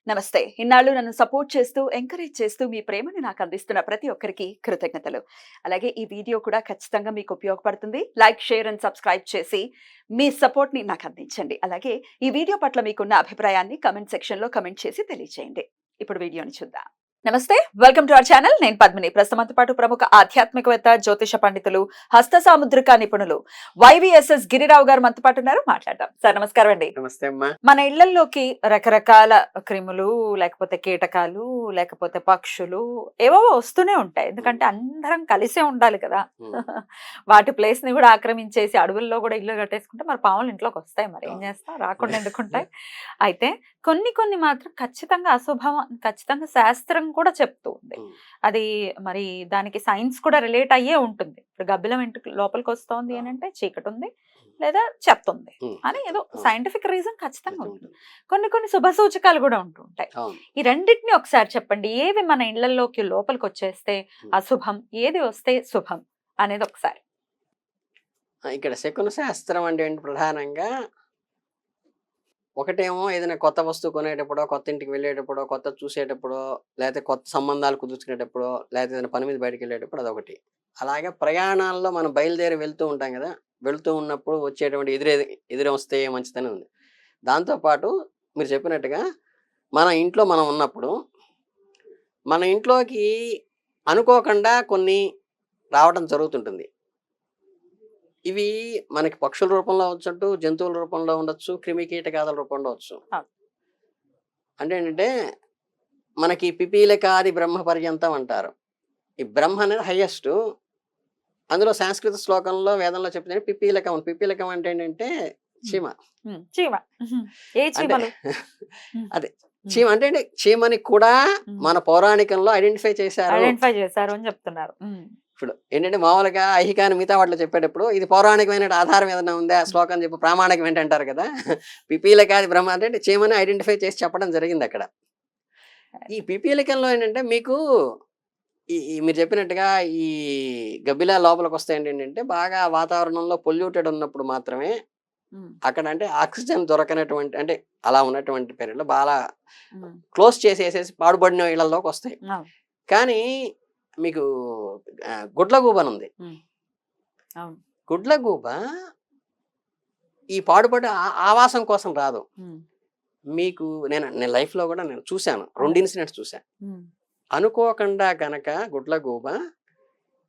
నమస్తే. ఇన్నాళ్ళు నన్ను సపోర్ట్ చేస్తూ, ఎంకరేజ్ చేస్తూ మీ ప్రేమని నాకు అందిస్తున్న ప్రతి ఒక్కరికి కృతజ్ఞతలు. అలాగే ఈ వీడియో కూడా ఖచ్చితంగా మీకు ఉపయోగపడుతుంది. లైక్, షేర్ అండ్ సబ్స్క్రైబ్ చేసి మీ సపోర్ట్‌ని నాకు అందించండి. అలాగే ఈ వీడియో పట్ల మీకున్న అభిప్రాయాన్ని కామెంట్ సెక్షన్‌లో కామెంట్ చేసి తెలియజేయండి. ఇప్పుడు వీడియోని చూద్దాం. నమస్తే, వెల్కమ్ టు అవర్ ఛానల్. నేను పద్మిని. ప్రస్తుతంతో పాటు ప్రముఖ ఆధ్యాత్మికవేత్త, జ్యోతిష పండితులు, హస్త సాముద్రిక నిపుణులు వైవిఎస్ఎస్ గిరిరావు గారు మనతో పాటు ఉన్నారు. మాట్లాడదాం. సార్ నమస్కారం అండి. నమస్తే అమ్మా. మన ఇళ్లలోకి రకరకాల క్రిములు, లేకపోతే కీటకాలు, లేకపోతే పక్షులు ఏవో వస్తూనే ఉంటాయి. ఎందుకంటే అందరం కలిసే ఉండాలి కదా. వాటి ప్లేస్ ని కూడా ఆక్రమించేసి అడవుల్లో కూడా ఇల్లు కట్టేసుకుంటే మరి పాములు ఇంట్లోకి వస్తాయి. మరి ఏం చేస్తాం, రాకుండా ఎందుకుంటాయి. అయితే కొన్ని మాత్రం ఖచ్చితంగా అశుభం, ఖచ్చితంగా శాస్త్రం కూడా చెప్తూ ఉంది. అది మరి దానికి సైన్స్ కూడా రిలేట్ అయ్యే ఉంటుంది. ఇప్పుడు గబ్బిలం ఇంటికి లోపలికి వస్తోంది అని అంటే చీకటి ఉంది లేదా చెత్త ఉంది అని ఏదో సైంటిఫిక్ రీజన్ ఖచ్చితంగా ఉంటుంది. కొన్ని శుభ సూచకాలు కూడా ఉంటూ ఉంటాయి. ఈ రెండింటిని ఒకసారి చెప్పండి. ఏవి మన ఇళ్లలోకి లోపలికి వచ్చేస్తే అశుభం, ఏది వస్తే శుభం అనేది ఒకసారి. ఇక్కడ శకున శాస్త్రం అంటే ఏంటి? ప్రధానంగా ఒకటేమో ఏదైనా కొత్త వస్తువు కొనేటప్పుడో, కొత్త ఇంటికి వెళ్ళేటప్పుడో, కొత్త చూసేటప్పుడో, లేకపోతే కొత్త సంబంధాలు కుదుర్చుకునేటప్పుడో, లేకపోతే ఏదైనా పని మీద బయటకు వెళ్ళేటప్పుడు అదొకటి. అలాగే ప్రయాణాల్లో మనం బయలుదేరి వెళ్తూ ఉంటాం కదా. వెళ్తూ ఉన్నప్పుడు వచ్చేటువంటి ఎదురు వస్తే మంచిదని ఉంది. దాంతోపాటు మీరు చెప్పినట్టుగా మన ఇంట్లో మనం ఉన్నప్పుడు మన ఇంట్లోకి అనుకోకుండా కొన్ని రావడం జరుగుతుంటుంది. ఇవి మనకి పక్షుల రూపంలో ఉండొచ్చు, జంతువుల రూపంలో ఉండొచ్చు, క్రిమి కీటకాదుల రూపంలో ఉండొచ్చు. అంటే ఏంటంటే మనకి పిపీలకాది బ్రహ్మ పర్యంతం అంటారు. ఈ బ్రహ్మ అనేది హైయెస్ట్. అందులో సంస్కృత శ్లోకంలో వేదంలో చెప్తే పిపీలకం. పిపీలకం అంటే ఏంటంటే చీమ. అదే చీమ అంటే చీమని కూడా మన పౌరాణికంలో ఐడెంటిఫై చేశారు అని చెప్తున్నారు. ఇప్పుడు ఏంటంటే మామూలుగా ఐహికాన్ని మిగతా వాటిలో చెప్పేటప్పుడు ఇది పౌరాణికమైన ఆధారం ఏదైనా ఉందా శ్లోకం చెప్పి ప్రామాణికం ఏంటంటారు కదా. పిపీలకాది బ్రహ్మ అంటే చీమని ఐడెంటిఫై చేసి చెప్పడం జరిగింది అక్కడ. ఈ పిపీలికంలో ఏంటంటే మీకు ఈ మీరు చెప్పినట్టుగా ఈ గబ్బిలా లోపలికి వస్తాయి ఏంటంటే బాగా వాతావరణంలో పొల్యూటెడ్ ఉన్నప్పుడు మాత్రమే అక్కడ అంటే ఆక్సిజన్ దొరకనటువంటి అంటే అలా ఉన్నటువంటి పీరియడ్లో బాగా క్లోజ్ చేసేసేసి పాడుబడిన ఇళ్లలోకి వస్తాయి. కానీ మీకు గుడ్లగూబ అని ఉంది. గుడ్లగూబ ఈ పాడుబడి ఆవాసం కోసం రాదు. మీకు నేను లైఫ్లో కూడా నేను చూశాను, 2 ఇన్సిడెంట్స్ చూశాను. అనుకోకుండా గనక గుడ్లగూబ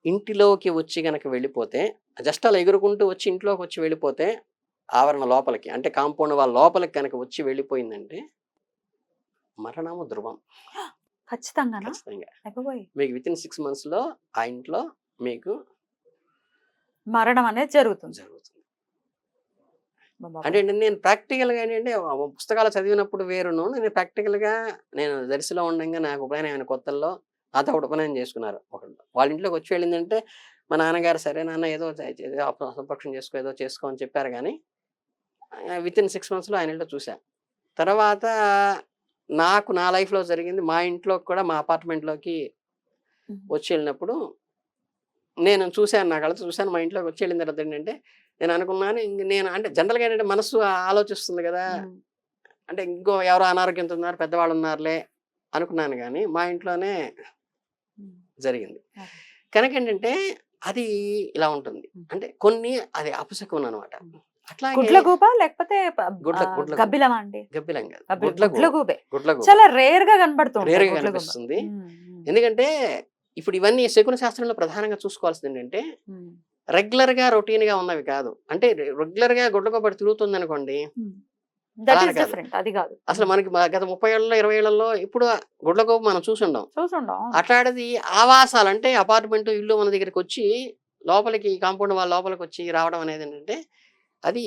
ఇంటిలోకి వచ్చి గనక వెళ్ళిపోతే, జస్ట్ అలా ఎగురుకుంటూ వచ్చి ఇంట్లోకి వచ్చి వెళ్ళిపోతే, ఆవరణ లోపలికి అంటే కాంపౌండ్ వాళ్ళ లోపలికి కనుక వచ్చి వెళ్ళిపోయిందంటే మరణము ధ్రువం. ఖచ్చితంగా మీకు వితిన్ 6 months లో ఆ ఇంట్లో మీకు మరణం అనేది జరుగుతుంది. అంటే నేను ప్రాక్టికల్గా ఏంటంటే పుస్తకాలు చదివినప్పుడు వేరును, నేను ప్రాక్టికల్గా నేను దర్శిలో ఉండగా నాకు ఉపనయనం కొత్తల్లో నాతో ఒకటి ఉపనయనం చేసుకున్నారు. ఒకళ్ళు వాళ్ళ ఇంట్లోకి వచ్చి వెళ్ళిందంటే మా నాన్నగారు సరే నాన్న ఏదో సంపక్షం చేసుకో ఏదో చేసుకో అని చెప్పారు. కానీ వితిన్ 6 months ఆయన ఇంట్లో చూశాను. తర్వాత నాకు నా లైఫ్లో జరిగింది మా ఇంట్లో కూడా మా అపార్ట్మెంట్లోకి వచ్చి వెళ్ళినప్పుడు నేను చూశాను, నా కళ్ళతో చూశాను. మా ఇంట్లోకి వచ్చి వెళ్ళిన తర్వాత ఏంటంటే నేను అనుకున్నాను, నేను అంటే జనరల్గా ఏంటంటే మనసు ఆలోచిస్తుంది కదా, అంటే ఇంకో ఎవరో అనారోగ్యంతో ఉన్నారు పెద్దవాళ్ళు ఉన్నారులే అనుకున్నాను. కానీ మా ఇంట్లోనే జరిగింది కనుక ఏంటంటే అది ఇలా ఉంటుంది. అంటే కొన్ని అది అపశకునం అనమాట. గుడ్లగూబ లేకపోతే గబ్బిలమా అండి? గబ్బిలం కాదు, గుడ్లగూబే. చాలా రేర్ గా కనిపిస్తుంది. ఎందుకంటే ఇప్పుడు ఇవన్నీ శకున శాస్త్రంలో ప్రధానంగా చూసుకోవాల్సింది ఏంటంటే రెగ్యులర్ గా రొటీన్ గా ఉన్నవి కాదు. అంటే రెగ్యులర్ గా గుడ్లగూబ తిరుగుతుంది అనుకోండి, అసలు మనకి గత 30 ఏళ్ళలో 20 ఏళ్లలో ఇప్పుడు గుడ్లగూబ మనం చూసుండం. అట్లాంటిది ఆవాసాలు అంటే అపార్ట్మెంట్ ఇల్లు మన దగ్గరికి వచ్చి లోపలికి కాంపౌండ్ వాళ్ళ లోపలికి వచ్చి రావడం అనేది ఏంటంటే అది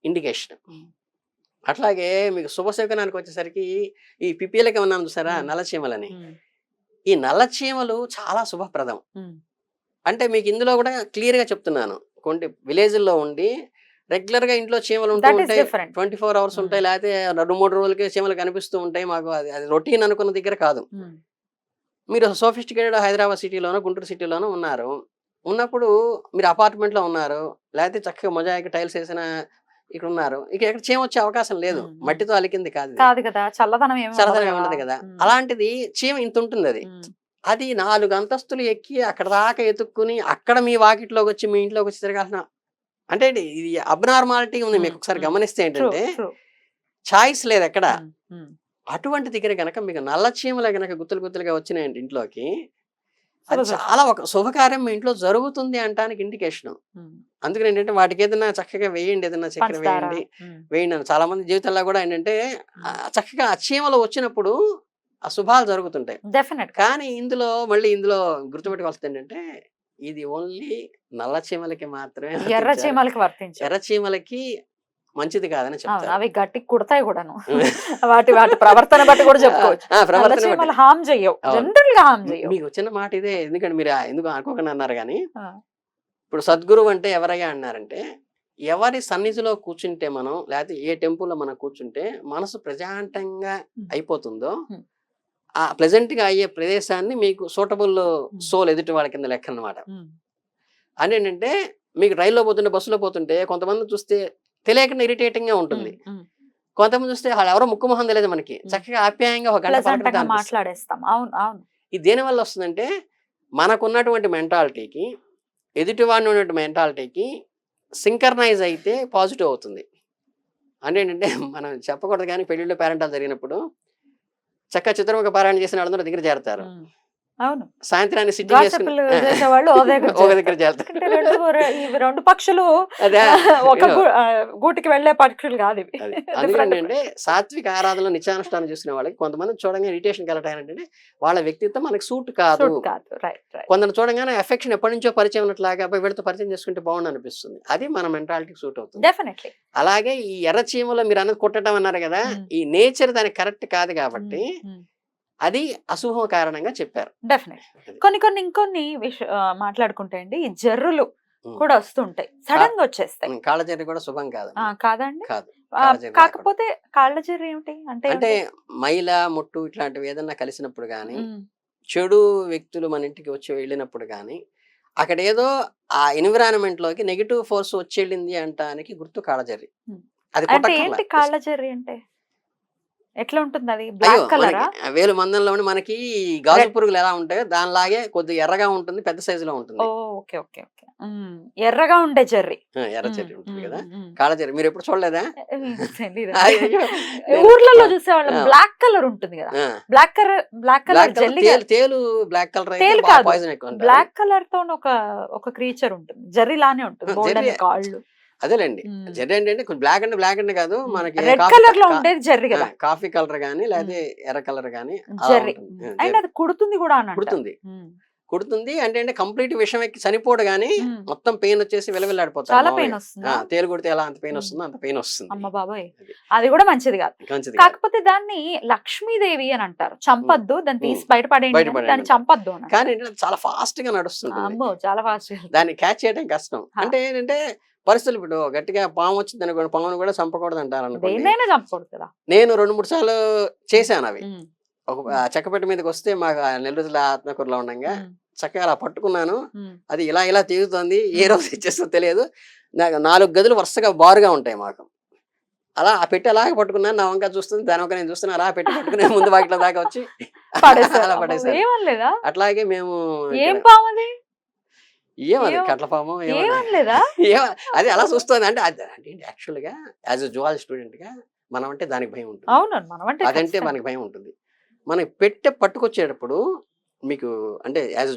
ఇండికేషన్. అట్లాగే మీకు శుభశకునానికి వచ్చేసరికి ఈ పిపీలకి ఉన్నాను చూసారా, నల్లచీమలని. ఈ నల్లచీమలు చాలా శుభప్రదం. అంటే మీకు ఇందులో కూడా క్లియర్ గా చెప్తున్నాను. కొన్ని విలేజ్ల్లో ఉండి రెగ్యులర్ గా ఇంట్లో చీమలు ఉంటాయి, 24 hours ఉంటాయి, లేకపోతే 2-3 రోజులకి చీమలు కనిపిస్తూ ఉంటాయి. మాకు అది రొటీన్ అనుకున్న దగ్గర కాదు. మీరు సోఫిస్టికేటెడ్ హైదరాబాద్ సిటీలోనో గుంటూరు సిటీలోనో ఉన్నప్పుడు మీరు అపార్ట్మెంట్లో ఉన్నారు, లేకపోతే చక్కగా మొజాయిక్ టైల్స్ వేసిన ఇక్కడ ఉన్నారు, ఇక ఎక్కడ చీమ వచ్చే అవకాశం లేదు, మట్టితో అలికింది కాదు ఇది. కాదు కదా, చల్లదనం ఏమి చల్లదనం ఉండదు కదా. అలాంటిది చీమ ఇంత ఉంటుంది, అది 4 అంతస్తులు ఎక్కి అక్కడ దాకా ఎత్తుక్కుని అక్కడ మీ వాకిట్లోకి వచ్చి మీ ఇంట్లోకి వచ్చి తిరగాల్సిన, అంటే ఇది అబ్నార్మాలిటీ ఉంది. మీకు ఒకసారి గమనిస్తే ఏంటంటే చాయిస్ లేదు ఎక్కడ. అటువంటి దగ్గర గనక మీకు నల్ల చీమలు గనక గుత్తులు గుత్తులుగా వచ్చినాయండి ఇంట్లోకి, అది చాలా ఒక శుభకార్యం మీ ఇంట్లో జరుగుతుంది అంటానికి ఇండికేషన్. అందుకని ఏంటంటే వాటికి ఏదైనా చక్కగా వేయండి, ఏదైనా చక్కెర వేయండి వేయండి అని. చాలా మంది జీవితంలో కూడా ఏంటంటే చక్కగా ఆ చీమలు వచ్చినప్పుడు ఆ శుభాలు జరుగుతుంటాయి. కానీ ఇందులో గుర్తుపెట్టుకోవాల్సింది ఏంటంటే ఇది ఓన్లీ నల్ల చీమలకి మాత్రమే, ఎర్ర చీమలకి వర్తించారు. ఎర్ర చీమలకి మంచిది కాదని చెప్తారు. అవి గట్టి కుడతాయి కూడాను. వాటి ప్రవర్తన బట్టి కూడా చెప్పుకోవచ్చు. హామ్ చేయవు, జనరల్ గా హామ్ చేయవు. మీకు చిన్న మాట ఇదే, ఎందుకంటే మీరు ఎందుకు అనుకోకుండా అన్నారు కానీ, ఇప్పుడు సద్గురు అంటే ఎవరయ్యా అన్నారంటే, ఎవరి సన్నిధిలో కూర్చుంటే మనం, లేకపోతే ఏ టెంపుల్లో మనం కూర్చుంటే మనసు ప్రశాంతంగా అయిపోతుందో ఆ ప్లెజెంట్ గా అయ్యే ప్రదేశాన్ని మీకు సూటబుల్ సోల్ ఎదుటి వాళ్ళ కింద లెక్క అన్నమాట. అని ఏంటంటే మీకు రైల్లో పోతుంటే, బస్సులో పోతుంటే కొంతమంది చూస్తే తెలియకుండా ఇరిటేటింగ్ గా ఉంటుంది, కొంతమంది చూస్తే వాళ్ళు ఎవరో ముక్కు మొహం తెలియదు మనకి, చక్కగా ఆప్యాయంగా ఒక గంట మాట్లాడేస్తాం. ఇది దేని వల్ల వస్తుందంటే మనకున్నటువంటి మెంటాలిటీకి ఎదుటివాడిని ఉన్నటువంటి మెంటాలిటీకి సింకర్నైజ్ అయితే పాజిటివ్ అవుతుంది. అంటే ఏంటంటే మనం చెప్పకూడదు కానీ పెళ్లిళ్ళు పేరెంటాలు జరిగినప్పుడు చక్కగా చిత్రముఖ పారాయణ చేసిన వాళ్ళందరూ దగ్గర చేరతారు. అవును, సాయంత్రాన్ని సిట్టింగ్ చేసేవాళ్ళు ఒక దగ్గర చేరతారు. రెండు పక్షులు ఒక గూటికి వెళ్లే పక్షులు కాదు ఇవి. అందుకంటే సాత్విక ఆరాధనలో నిత్యానుష్ఠానం చూసిన వాళ్ళకి కొంతమంది చూడగానే ఇరిటేషన్ కలగటానంటే వాళ్ళ వ్యక్తిత్వం మనకి సూట్ కాదు. కొందరు చూడగానే ఎఫెక్షన్ ఎప్పటి నుంచో పరిచయం ఉన్నట్లాగా వీళ్ళతో పరిచయం చేసుకుంటే బాగుండు అనిపిస్తుంది. అది మన మెంటాలిటీకి సూట్ అవుతుంది. అలాగే ఈ ఎర్ర చీమలో మీరు అన్నది కొట్టడం అన్నారు కదా, ఈ నేచర్ దానికి కరెక్ట్ కాదు కాబట్టి అది అశుభం కారణంగా చెప్పారు. కొన్ని ఇంకొన్ని మాట్లాడుకుంటే అండి, ఈ జర్రులు కూడా వస్తుంటాయి, సడన్ గా వచ్చేస్తాయి. కాళ్ళ జర్రి కూడా శుభం కాదు కాదండి. కాకపోతే కాళ్ళ జర్రి ఏమిటి అంటే మైల ముట్టు ఇట్లాంటివి ఏదన్నా కలిసినప్పుడు గానీ, చెడు వ్యక్తులు మన ఇంటికి వచ్చి వెళ్ళినప్పుడు గానీ, అక్కడ ఏదో ఆ ఎన్విరాన్మెంట్ లోకి నెగిటివ్ ఫోర్స్ వచ్చి వెళ్ళింది అంటానికి గుర్తు కాళ్ళ జర్రి. అది ఏంటి కాళ్ళ జర్రి అంటే? ఎట్లా ఉంటుంది అది? బ్లాక్ కలర్ వేలు మందంలో మనకి గాజు పురుగులు ఎలా ఉంటాయో దానిలాగే కొద్దిగా ఎర్రగా ఉంటుంది, పెద్ద సైజులో ఉంటుంది. Okay okay okay. ఎర్రగా ఉండే జర్రి, ఎర్ర జర్రి ఉంటుంది కదా, కాళ్ళ జర్రి. మీరు ఎప్పుడు చూడలేదా? ఊర్లలో చూసేవాళ్ళం. బ్లాక్ కలర్ ఉంటుంది కదా, బ్లాక్ కలర్ జెల్లీ, తేలు బ్లాక్ కలర్, బ్లాక్ కలర్ తో ఒక క్రీచర్ ఉంటుంది, జర్రి లానే ఉంటుంది, కాళ్ళు. అదేలేండి, జర్రి ఏంటంటే బ్లాక్ అంటే కాదు, మనకి రెడ్ కలర్ లో ఉండేది జర్రి కదా, కాఫీ కలర్ గానీ లేకపోతే ఎర్ర కలర్ గానీ జర్రి. అండ్ అది కుడుతుంది కూడా, కుడుతుంది అంటే కంప్లీట్ విషం ఎక్కి చనిపోడు గానీ మొత్తం పెయిన్ వచ్చేసి విలవిల్లాడిపోతుంది. చాలా పెయిన్ వస్తుంది. తేలు కొడితే ఎలా అంత పెయిన్ వస్తుందో అంత పెయిన్ వస్తుంది. అమ్మ బాబాయ్, అది కూడా మంచిది కాదు. కాకపోతే దాన్ని లక్ష్మీదేవి అని అంటారు. చంపద్దు, దాన్ని తీసి బయటపడేయండి, దాన్ని చంపద్దు. కానీ చాలా ఫాస్ట్ గా నడుస్తుంది. అమ్మో, చాలా ఫాస్ట్. దాన్ని క్యాచ్ చేయడం కష్టం. అంటే ఏంటంటే పరిస్థితులు, ఇప్పుడు గట్టిగా పాము వచ్చింది అనుకోండి, పామును కూడా చంపకూడదు అంటారు అనుకోండి. నేను 2-3 సార్లు చేశాను అవి. ఒక చెక్కపెట్ట మీదకి వస్తే మాకు నెల్లూరులో ఆత్మకూరులో ఉండగా చక్కగా అలా పట్టుకున్నాను, అది ఇలా తీగుతుంది, ఏ రోజు ఇచ్చేస్తో తెలియదు. నాకు 4 గదులు వరుసగా బారుగా ఉంటాయి మాకు. అలా ఆ పెట్టి అలాగే పట్టుకున్నాను, నా వంక చూస్తుంది, దాని వంక నేను చూస్తున్నా, అలా పెట్టి పట్టుకునే ముందు వాటిలో దాకా వచ్చి అలా పడేసాను. అట్లాగే మేము ఏమది కట్లపాము అది అలా చూస్తుంది. అంటే యాక్చువల్ గా యాజ్ ఎ జువాలజీ స్టూడెంట్ గా మనం అంటే దానికి భయం ఉంటుంది. అదంటే మనకి భయం ఉంటుంది. మనం పెట్టె పట్టుకొచ్చేటప్పుడు మీకు అంటే యాజ్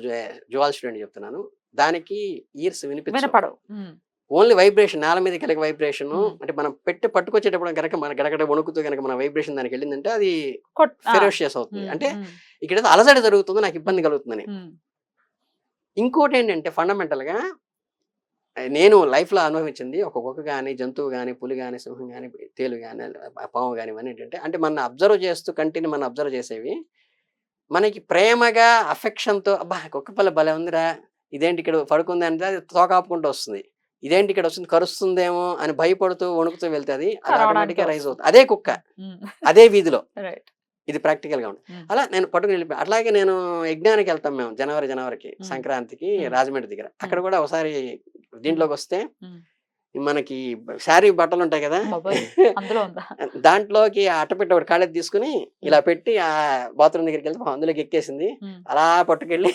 జువాలజీ స్టూడెంట్ చెప్తున్నాను, దానికి ఇయర్స్ వినిపించవు, ఓన్లీ వైబ్రేషన్, నేల మీద కలిగే వైబ్రేషన్. అంటే మనం పెట్టె పట్టుకొచ్చేటప్పుడు కనుక మన గడగడ వణుకుతూ కనుక మన వైబ్రేషన్ దానికి వెళ్ళిందంటే అది ఫెరోషియస్ అవుతుంది. అంటే ఇక్కడ అలజడి జరుగుతుందో నాకు ఇబ్బంది కలుగుతుందని. ఇంకోటి ఏంటంటే ఫండమెంటల్ గా నేను లైఫ్ లో అనుభవించింది, ఒక కుక్క కానీ, జంతువు కానీ, పులి కానీ, సింహం కానీ, తేలు కానీ, పాము కానీ, ఇవన్నీ ఏంటంటే అంటే మన అబ్జర్వ్ చేస్తూ కంటిన్యూ మనం అబ్జర్వ్ చేసేవి మనకి ప్రేమగా అఫెక్షన్తో, అబ్బా కుక్క పిల్ల భలే ఉందిరా, ఇదేంటి ఇక్కడ పడుకుంది అంటే అది తోకాపుకుంటూ వస్తుంది, ఇదేంటి ఇక్కడ వస్తుంది కరుస్తుందేమో అని భయపడుతూ వణుకుతూ వెళ్తే అది ఆటోమేటిక్ గా రైజ్ అవుతుంది. అదే కుక్క అదే వీధిలో, ఇది ప్రాక్టికల్ గా ఉంటుంది. అలా నేను పట్టుకుని వెళ్ళిపోయి. అట్లాగే నేను యజ్ఞానికి వెళ్తాం మేము జనవరికి సంక్రాంతికి రాజమండ్రి దగ్గర. అక్కడ కూడా ఒకసారి దీంట్లోకి వస్తే మనకి శారీ బట్టలు ఉంటాయి కదా, బాబోయ్ అందులో ఉందా దాంట్లోకి ఆ అట్టపెట్టి ఒకటి కాళ్ళకి తీసుకుని ఇలా పెట్టి ఆ బాత్రూమ్ దగ్గరికి వెళ్తే అందులోకి ఎక్కేసింది. అలా పట్టుకెళ్ళి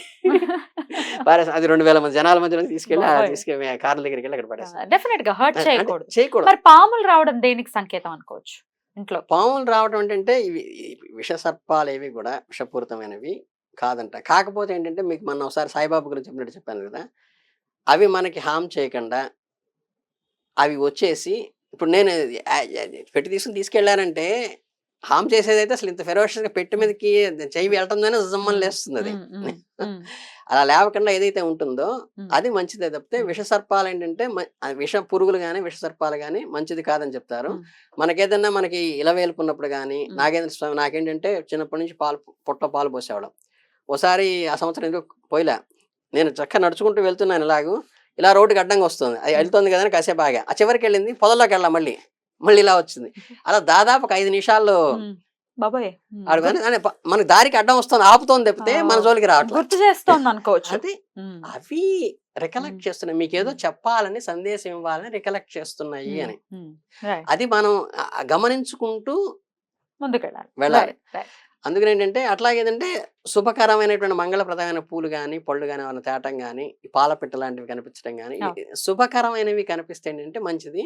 పారేసి అది 2000 మంది జనాల మధ్యలో తీసుకెళ్ళి బాబోయ్. తీసుకెళ్ళి కార్ల దగ్గరికి వెళ్ళి అక్కడ పడేసింది. డెఫినెట్ గా హర్ట్ అంటే చేయకూడదు. చేయకూడదు. మరి పాములు రావడం దేనికి సంకేతం అనుకోవచ్చు ఇంట్లో? పాములు రావడం అంటే ఇవి విష సర్పాలు ఏవి కూడా విషపూరితమైనవి కాదంట. కాకపోతే ఏంటంటే మీకు మొన్న ఒకసారి సాయిబాబా గురించి చెప్పినట్టు చెప్పాను కదా, అవి మనకి హామ్ చేయకుండా అవి వచ్చేసి ఇప్పుడు నేను పెట్టి తీసుకెళ్ళానంటే హామ్ చేసేదైతే అసలు ఇంత ఫెరోషియస్ గా పెట్టి మీదకి చెయ్యి వెళ్ళటంతోనే జమ్మని లేస్తుంది అది. అలా లేవకుండా ఏదైతే ఉంటుందో అది మంచిదే తప్పితే విష సర్పాలు ఏంటంటే విష పురుగులు గానీ విష సర్పాలు గానీ మంచిది కాదని చెప్తారు. మనకేదన్నా మనకి ఇలవేలుకున్నప్పుడు గానీ నాగేంద్ర స్వామి నాకేంటంటే చిన్నప్పటి నుంచి పుట్ట పాలు పోసేవాడు. ఒకసారి ఆ సంవత్సరం ఎందుకు పోయిలా, నేను చక్కగా నడుచుకుంటూ వెళ్తున్నాను ఇలాగూ, ఇలా రోడ్డుకి అడ్డంగా వస్తుంది, అది వెళ్తుంది కదా అని కాసేపు ఆగా, ఆ చివరికి వెళ్ళింది పొదల్లోకి వెళ్ళా, మళ్ళీ ఇలా వచ్చింది. అలా దాదాపు ఒక 5 నిమిషాల్లో బాబాయ్ మనకి దారికి అడ్డం వస్తుంది, ఆపుతోంది తప్పితే మన జోలికి రావట్లేదు. గుర్తు చేస్తోంది అనుకోవచ్చు. అది అవి రికలెక్ట్ చేస్తున్నాయి, మీకు ఏదో చెప్పాలని సందేశం ఇవ్వాలని రికలెక్ట్ చేస్తున్నాయి అని. అది మనం గమనించుకుంటూ వెళ్ళాలి. అందుకని ఏంటంటే అట్లాగేదంటే శుభకరమైనటువంటి మంగళప్రదమైన పూలు కానీ పళ్ళు కానీ ఏమైనా తేటం కానీ పాలపిట్ట లాంటివి కనిపించడం కానీ శుభకరమైనవి కనిపిస్తే ఏంటంటే మంచిది.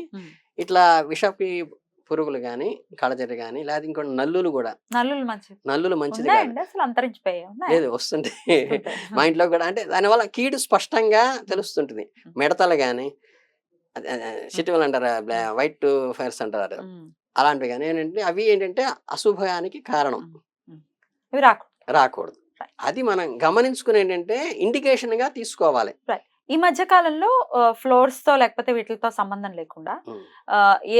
ఇట్లా విషపి పురుగులు గాని కళజరి గాని లేదా ఇంకోటి నల్లులు కూడా, నల్లులు మంచిది లేదు వస్తుంటే మా ఇంట్లో కూడా, అంటే దానివల్ల కీడు స్పష్టంగా తెలుస్తుంటుంది. మిడతలు గాని చిట్టువలు అంటారు, వైట్ ఫైర్స్ అంటారు, అలాంటివి కానీ ఏంటంటే అవి ఏంటంటే అశుభానికి కారణం, రాకూడదు. అది మనం గమనించుకుని ఏంటంటే ఇండికేషన్ గా తీసుకోవాలి. ఈ మధ్య కాలంలో ఫ్లోర్స్ తో లేకపోతే వీటితో సంబంధం లేకుండా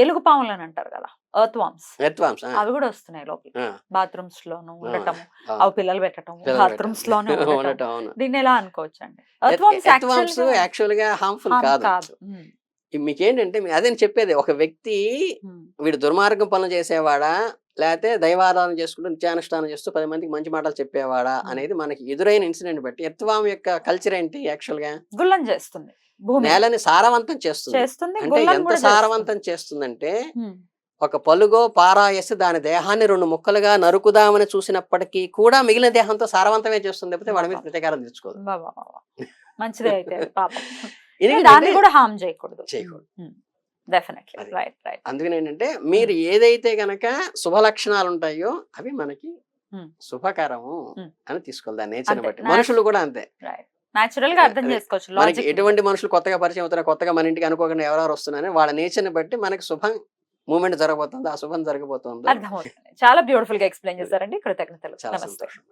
ఏలుగు పాములు అని అంటారు కదా, ఎర్త్ వామ్స్, అవి కూడా వస్తున్నాయి లోపల బాత్రూమ్స్ లోను ఉండటం, అవి పిల్లలు పెట్టడం బాత్రూమ్స్ లోనే ఉండటం. దీన్ని ఎలా అనుకోవచ్చు అండి? ఎర్త్ వామ్స్ యాక్చువల్ గా హార్మ్ఫుల్ కాదు. మీకేంటంటే అదే చెప్పేది, ఒక వ్యక్తి వీడు దుర్మార్గం పనులు చేసేవాడా లేకపోతే దైవారాధన చేసుకుంటూ నిత్యానుష్ఠానం చేస్తూ 10 మందికి మంచి మాటలు చెప్పేవాడా అనేది మనకి ఎదురైన ఇన్సిడెంట్ బట్టి ఎర్త్వామ్ యొక్క కల్చర్ ఏంటి, యాక్చువల్ గా గుల్లం చేస్తుంది, నేలని సారవంతం చేస్తుంది. అంటే ఎంత సారవంతం చేస్తుందంటే ఒక పలుగో పారాయసి దాని దేహాన్ని 2 ముక్కలుగా నరుకుదామని చూసినప్పటికీ కూడా మిగిలిన దేహంతో సారవంతమే చేస్తుంది తప్పితే వాడి మీద ప్రతీకారం తెచ్చుకోదు. మంచిదే అయితే పాపం. దాన్ని కూడా హార్మ్ చేయకూడదు. అందుకని ఏంటంటే మీరు ఏదైతే గనక శుభ లక్షణాలు ఉంటాయో అవి మనకి శుభకరము అని తీసుకోవాలి. దాని నేచర్ బట్టి మనుషులు కూడా అంతే, నేచురల్ గా అర్థం చేసుకోవచ్చు. మనకి ఎటువంటి మనుషులు కొత్తగా పరిచయం అవుతారో, కొత్తగా మన ఇంటికి అనుకోకుండా ఎవరెవరు వస్తున్నారని వాళ్ళ నేచర్ ని బట్టి మనకి శుభం మూమెంట్ జరగబోతుంది, అశుభం జరగబోతుంది. అర్థమవుతుంది. చాలా బ్యూటిఫుల్ గా ఎక్స్ప్లెయిన్ చేశారండి, కృతజ్ఞతలు. చాలా సంతోషం.